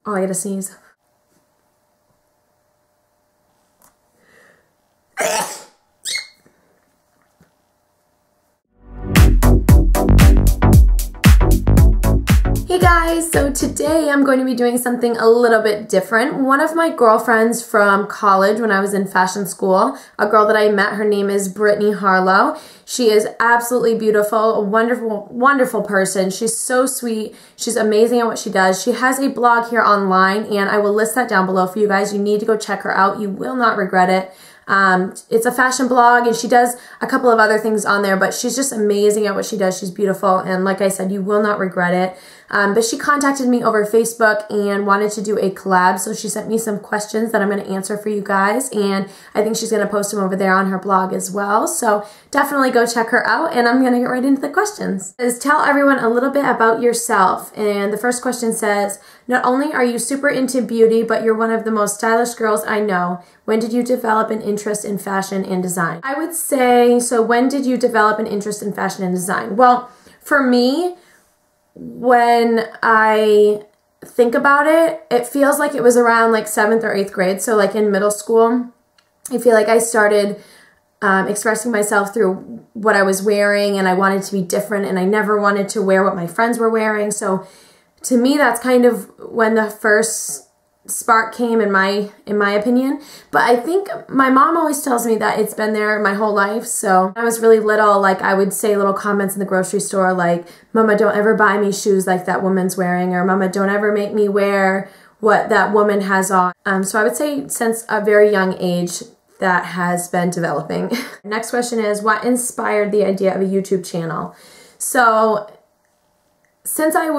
Oh, I gotta sneeze. Hey guys, so today I'm going to be doing something a little bit different. One of my girlfriends from college when I was in fashion school, a girl that I met, her name is Brittany Harlow. She is absolutely beautiful, a wonderful, wonderful person. She's so sweet. She's amazing at what she does. She has a blog here online and I will list that down below for you guys. You need to go check her out. You will not regret it. It's a fashion blog and she does a couple of other things on there, but she's just amazing at what she does. She's beautiful and like I said, you will not regret it. But she contacted me over Facebook and wanted to do a collab, so she sent me some questions that I'm going to answer for you guys, and I think she's going to post them over there on her blog as well, so definitely go check her out, and I'm going to get right into the questions. Tell everyone a little bit about yourself, and the first question says, not only are you super into beauty, but you're one of the most stylish girls I know. When did you develop an interest in fashion and design? I would say, so when did you develop an interest in fashion and design? Well, for me, when I think about it, it feels like it was around like 7th or 8th grade. So like in middle school, I feel like I started expressing myself through what I was wearing, and I wanted to be different, and I never wanted to wear what my friends were wearing. So to me, that's kind of when the first spark came in my opinion. But I think my mom always tells me that it's been there my whole life. So when I was really little, like I would say little comments in the grocery store like, Mama, don't ever buy me shoes like that woman's wearing, or Mama, don't ever make me wear what that woman has on. So I would say since a very young age that has been developing. Next question is, what inspired the idea of a YouTube channel? So since I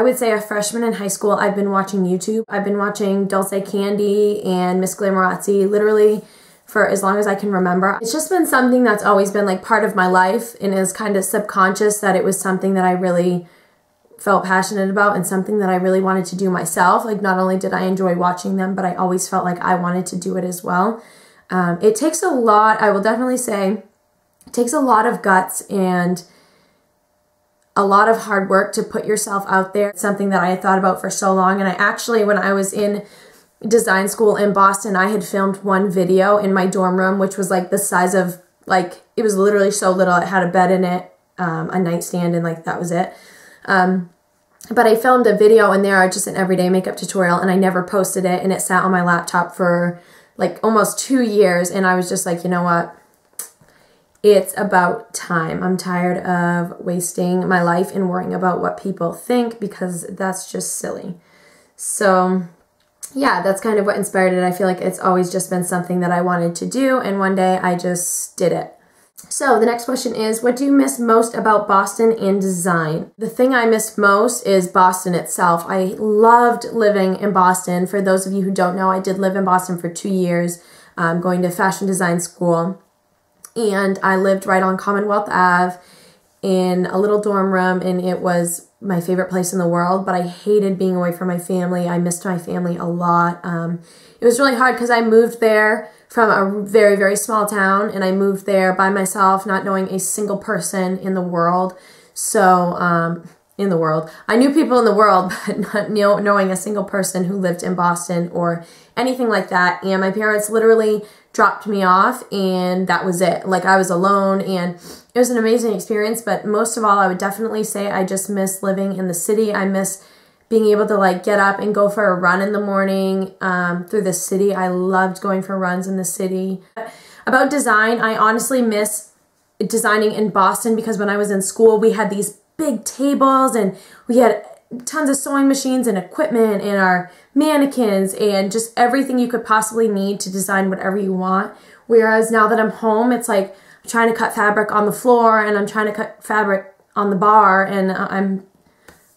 would say a freshman in high school, I've been watching YouTube. I've been watching Dulce Candy and Miss Glamorazzi literally for as long as I can remember. It's just been something that's always been like part of my life, and is kind of subconscious that it was something that I really felt passionate about and something that I really wanted to do myself. Like not only did I enjoy watching them, but I always felt like I wanted to do it as well. It takes a lot, I will definitely say, it takes a lot of guts and a lot of hard work to put yourself out there. It's something that I had thought about for so long, and I actually, when I was in design school in Boston, I had filmed one video in my dorm room, which was like the size of, like, it was literally so little. It had a bed in it, a nightstand, and like that was it. But I filmed a video in there, just an everyday makeup tutorial, and I never posted it, and it sat on my laptop for like almost 2 years, and I was just like, you know what? It's about time. I'm tired of wasting my life and worrying about what people think, because that's just silly. So yeah, that's kind of what inspired it. I feel like it's always just been something that I wanted to do, and one day I just did it. So the next question is, what do you miss most about Boston and design? The thing I miss most is Boston itself. I loved living in Boston. For those of you who don't know, I did live in Boston for 2 years, going to fashion design school. And I lived right on Commonwealth Ave in a little dorm room, and it was my favorite place in the world, but I hated being away from my family. I missed my family a lot. It was really hard because I moved there from a very, very small town, and I moved there by myself, not knowing a single person in the world. So, I knew people in the world, but not knowing a single person who lived in Boston or anything like that. And my parents literally dropped me off, and that was it. Like, I was alone, and it was an amazing experience, but most of all, I would definitely say I just miss living in the city. I miss being able to like get up and go for a run in the morning through the city. I loved going for runs in the city. About design, I honestly miss designing in Boston, because when I was in school, we had these big tables, and we had tons of sewing machines and equipment and our mannequins and just everything you could possibly need to design whatever you want. Whereas now that I'm home, it's like I'm trying to cut fabric on the floor, and I'm trying to cut fabric on the bar, and I'm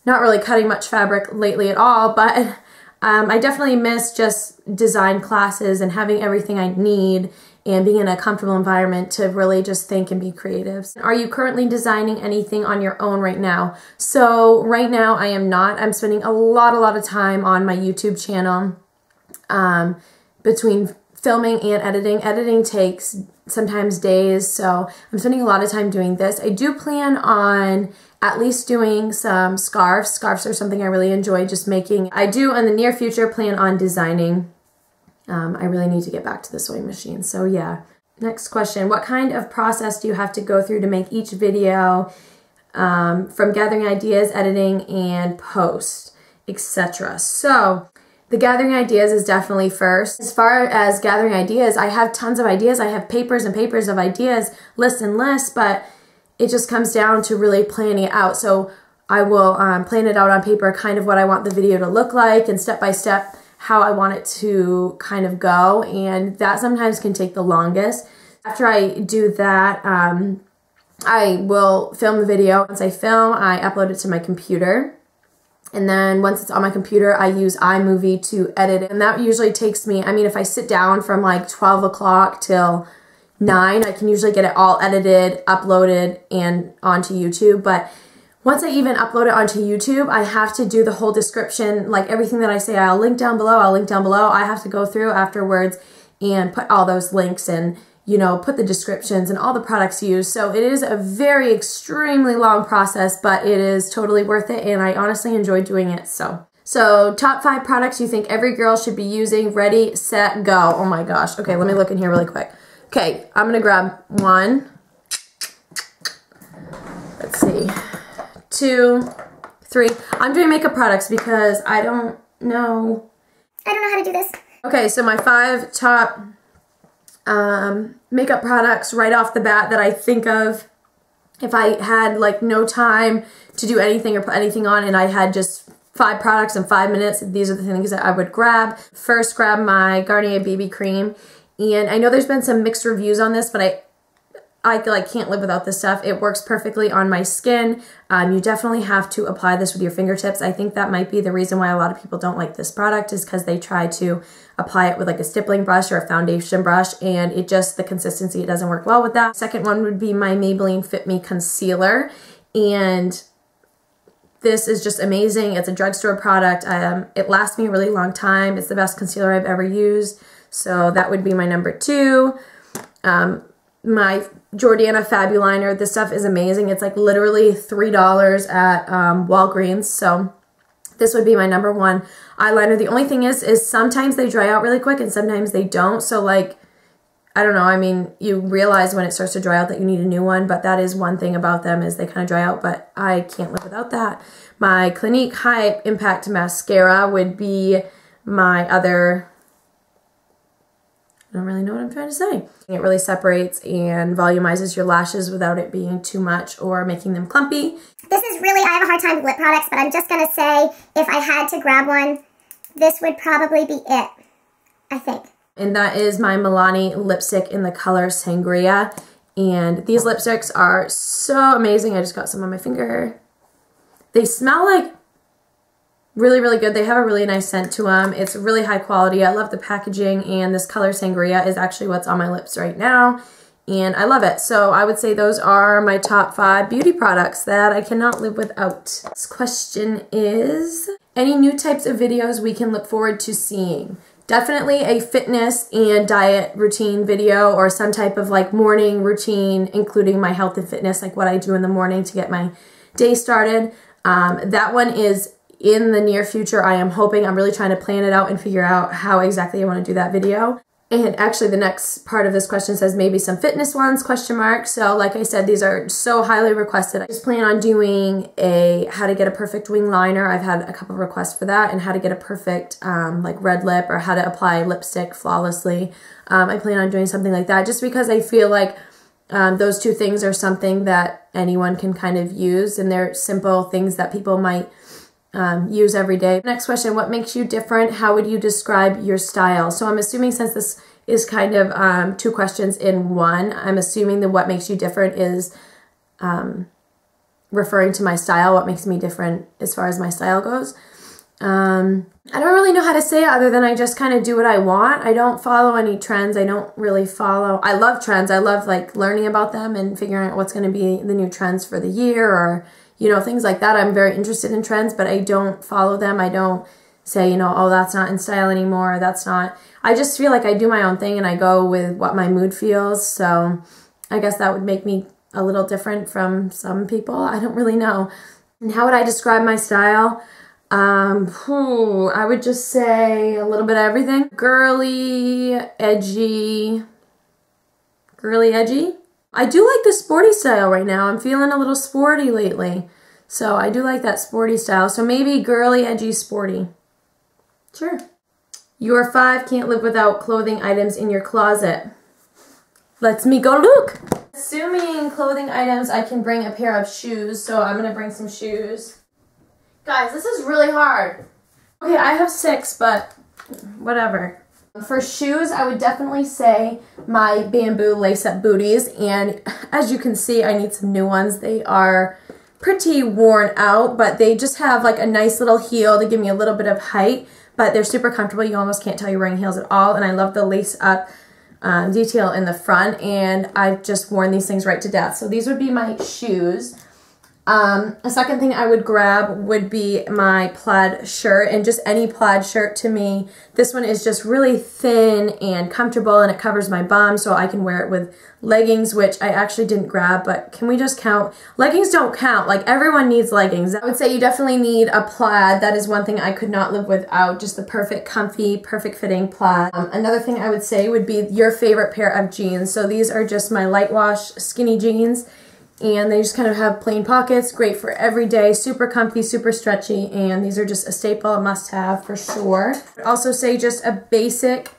not really cutting much fabric lately at all, but I definitely miss just design classes and having everything I need and being in a comfortable environment to really just think and be creative. Are you currently designing anything on your own right now? So right now I am not. I'm spending a lot of time on my YouTube channel, between filming and editing. Editing takes sometimes days, so I'm spending a lot of time doing this. I do plan on at least doing some scarves. Scarves are something I really enjoy just making. I do in the near future plan on designing. I really need to get back to the sewing machine, so yeah. Next question, what kind of process do you have to go through to make each video, from gathering ideas, editing, and post, etc.? So the gathering ideas is definitely first. As far as gathering ideas, I have tons of ideas. I have papers and papers of ideas, lists and lists, but it just comes down to really planning it out. So I will plan it out on paper, kind of what I want the video to look like, and step by step how I want it to kind of go, and that sometimes can take the longest. After I do that, I will film the video. Once I film, I upload it to my computer. And then once it's on my computer, I use iMovie to edit it. And that usually takes me, I mean, if I sit down from like 12 o'clock till 9, I can usually get it all edited, uploaded, and onto YouTube. But once I even upload it onto YouTube, I have to do the whole description, like everything that I say, I'll link down below, I have to go through afterwards and put all those links and, you know, put the descriptions and all the products used. So it is a very extremely long process, but it is totally worth it, and I honestly enjoy doing it. So top 5 products you think every girl should be using. Ready, set, go. Oh my gosh. Okay, let me look in here really quick. Okay, I'm gonna grab 1. Let's see. 2, 3. I'm doing makeup products because I don't know how to do this. Okay, so my 5 top makeup products right off the bat that I think of if I had like no time to do anything or put anything on, and I had just 5 products in 5 minutes, these are the things that I would grab. First, grab my Garnier BB cream, and I know there's been some mixed reviews on this, but I like can't live without this stuff. It works perfectly on my skin. You definitely have to apply this with your fingertips. I think that might be the reason why a lot of people don't like this product, is because they try to apply it with like a stippling brush or a foundation brush, and it just, the consistency, it doesn't work well with that. Second one would be my Maybelline Fit Me Concealer, and this is just amazing. It's a drugstore product. It lasts me a really long time. It's the best concealer I've ever used, so that would be my number 2. My Jordana Fabuliner, this stuff is amazing. It's like literally $3 at Walgreens, so this would be my number 1 eyeliner. The only thing is sometimes they dry out really quick and sometimes they don't, so like, I don't know, I mean, you realize when it starts to dry out that you need a new one, but that is one thing about them, is they kind of dry out, but I can't live without that. My Clinique High Impact Mascara would be my other, I don't really know what I'm trying to say. It really separates and volumizes your lashes without it being too much or making them clumpy. This is really, I have a hard time with lip products, but I'm just going to say, if I had to grab one, this would probably be it, I think. And that is my Milani lipstick in the color Sangria. And these lipsticks are so amazing. I just got some on my finger. They smell like really, really good. They have a really nice scent to them. It's really high quality. I love the packaging, and this color Sangria is actually what's on my lips right now, and I love it. So I would say those are my top 5 beauty products that I cannot live without. This question is, any new types of videos we can look forward to seeing? Definitely a fitness and diet routine video, or some type of like morning routine, including my health and fitness, like what I do in the morning to get my day started. That one is in the near future. I am hoping, I'm really trying to plan it out and figure out how exactly I want to do that video. And actually the next part of this question says maybe some fitness ones, question mark. So like I said, these are so highly requested. I just plan on doing a how to get a perfect wing liner. I've had a couple of requests for that, and how to get a perfect like red lip, or how to apply lipstick flawlessly. I plan on doing something like that, just because I feel like those 2 things are something that anyone can kind of use, and they're simple things that people might use every day. Next question, what makes you different? How would you describe your style? So I'm assuming, since this is kind of 2 questions in one, I'm assuming that what makes you different is referring to my style, what makes me different as far as my style goes. I don't really know how to say it other than I just kind of do what I want. I don't follow any trends. I don't really follow, I love trends. I love like learning about them and figuring out what's going to be the new trends for the year, or you know, things like that. I'm very interested in trends, but I don't follow them. I don't say, you know, oh, that's not in style anymore, that's not. I just feel like I do my own thing and I go with what my mood feels. So I guess that would make me a little different from some people. I don't really know. And how would I describe my style? I would just say a little bit of everything. Girly, edgy. I do like the sporty style right now. I'm feeling a little sporty lately. So I do like that sporty style. So maybe girly, edgy, sporty. Sure. You are 5, can't live without clothing items in your closet. Let's me go look. Assuming clothing items, I can bring a pair of shoes. So I'm going to bring some shoes. Guys, this is really hard. Okay, I have 6, but whatever. For shoes, I would definitely say my bamboo lace-up booties. And as you can see, I need some new ones. They are pretty worn out, but they just have like a nice little heel to give me a little bit of height. But they're super comfortable. You almost can't tell you're wearing heels at all. And I love the lace-up detail in the front. And I've just worn these things right to death. So these would be my shoes. A second thing I would grab would be my plaid shirt, and just any plaid shirt to me. This one is just really thin and comfortable and it covers my bum, so I can wear it with leggings, which I actually didn't grab, but can we just count? Leggings don't count. Like, everyone needs leggings. I would say you definitely need a plaid. That is one thing I could not live without, just the perfect, comfy, perfect fitting plaid. Another thing I would say would be your favorite pair of jeans. So these are just my light wash skinny jeans. And they just kind of have plain pockets, great for every day, super comfy, super stretchy, and these are just a staple, a must-have for sure. I'd also say just a basic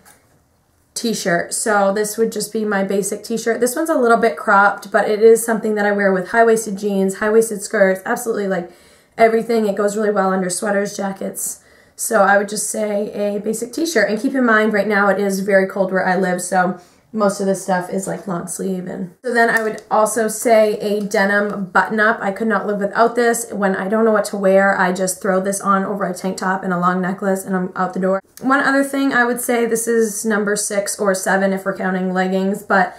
t-shirt. So this would just be my basic t-shirt. This one's a little bit cropped, but it is something that I wear with high-waisted jeans, high-waisted skirts, absolutely like everything. It goes really well under sweaters, jackets. So I would just say a basic t-shirt. And keep in mind, right now it is very cold where I live, so most of this stuff is like long sleeve. And so then I would also say a denim button up. I could not live without this. When I don't know what to wear, I just throw this on over a tank top and a long necklace and I'm out the door. One other thing I would say, this is number 6 or 7 if we're counting leggings, but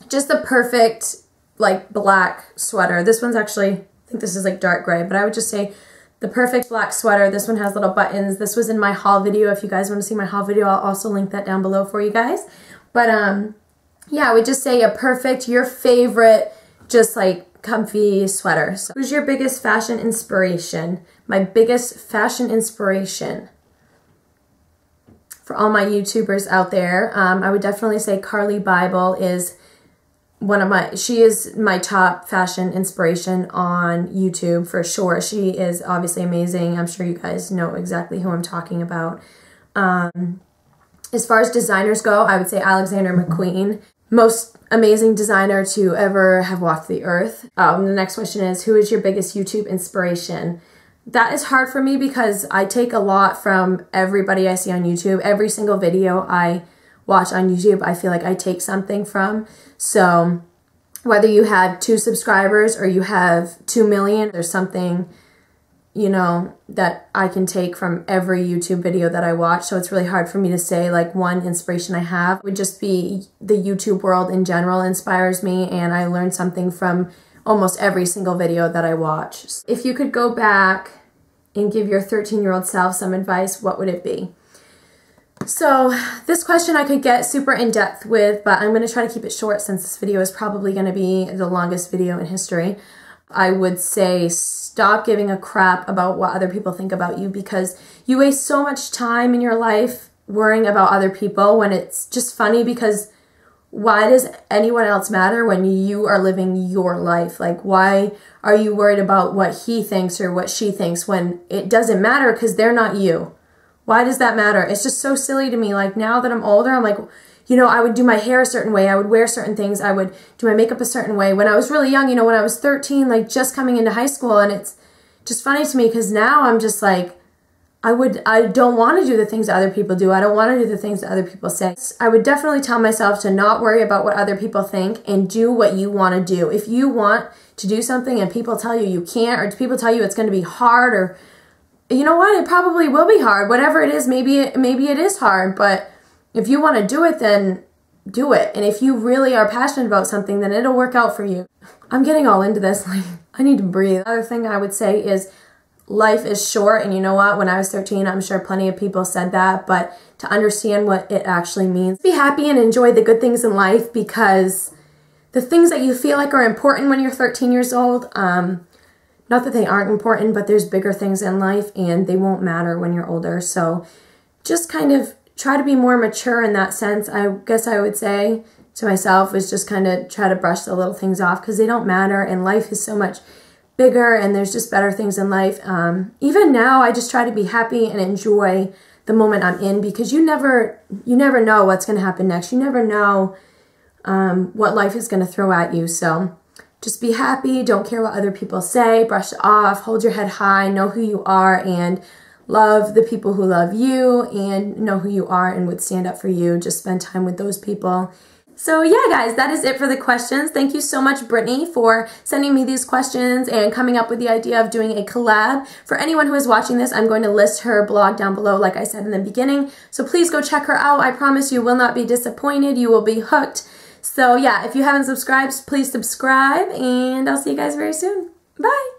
just the perfect like black sweater. This one's actually, I think this is like dark gray, but I would just say the perfect black sweater. This one has little buttons. This was in my haul video. If you guys want to see my haul video, I'll also link that down below for you guys. But yeah, I would just say a perfect, your favorite, just like comfy sweater. So who's your biggest fashion inspiration? My biggest fashion inspiration for all my YouTubers out there, I would definitely say Carly Bible is she is my top fashion inspiration on YouTube for sure. She is obviously amazing. I'm sure you guys know exactly who I'm talking about. As far as designers go, I would say Alexander McQueen. Most amazing designer to ever have walked the earth. The next question is, who is your biggest YouTube inspiration? That is hard for me because I take a lot from everybody I see on YouTube. Every single video I watch on YouTube, I feel like I take something from. So whether you have 2 subscribers or you have 2 million, there's something, you know, that I can take from every YouTube video that I watch. So it's really hard for me to say like one inspiration I have. It would just be the YouTube world in general inspires me, and I learn something from almost every single video that I watch. If you could go back and give your 13-year-old self some advice, what would it be? So this question I could get super in-depth with, but I'm going to try to keep it short since this video is probably going to be the longest video in history. I would say stop giving a crap about what other people think about you, because you waste so much time in your life worrying about other people when it's just funny, because why does anyone else matter when you are living your life? Like, why are you worried about what he thinks or what she thinks when it doesn't matter because they're not you? Why does that matter? It's just so silly to me. Like, now that I'm older, I'm like, you know, I would do my hair a certain way. I would wear certain things. I would do my makeup a certain way. When I was really young, you know, when I was 13, like just coming into high school, and it's just funny to me because now I'm just like, I don't want to do the things that other people do. I don't want to do the things that other people say. I would definitely tell myself to not worry about what other people think and do what you want to do. If you want to do something and people tell you you can't, or people tell you it's going to be hard, or you know what, it probably will be hard. Whatever it is, maybe it is hard, but if you want to do it, then do it. And if you really are passionate about something, then it'll work out for you. I'm getting all into this. Like, I need to breathe. Another thing I would say is life is short, and you know what? When I was 13, I'm sure plenty of people said that, but to understand what it actually means. Be happy and enjoy the good things in life, because the things that you feel like are important when you're 13 years old, not that they aren't important, but there's bigger things in life and they won't matter when you're older. So just kind of try to be more mature in that sense. I guess I would say to myself is just kind of try to brush the little things off, because they don't matter, and life is so much bigger and there's just better things in life. Even now, I just try to be happy and enjoy the moment I'm in, because you never know what's going to happen next. You never know what life is going to throw at you. So just be happy. Don't care what other people say. Brush it off. Hold your head high. Know who you are and love the people who love you, and know who you are and would stand up for you. Just spend time with those people. So yeah, guys, that is it for the questions. Thank you so much, Brittany, for sending me these questions and coming up with the idea of doing a collab. For anyone who is watching this, I'm going to list her blog down below, like I said in the beginning. So please go check her out. I promise you will not be disappointed. You will be hooked. So yeah, if you haven't subscribed, please subscribe, and I'll see you guys very soon. Bye.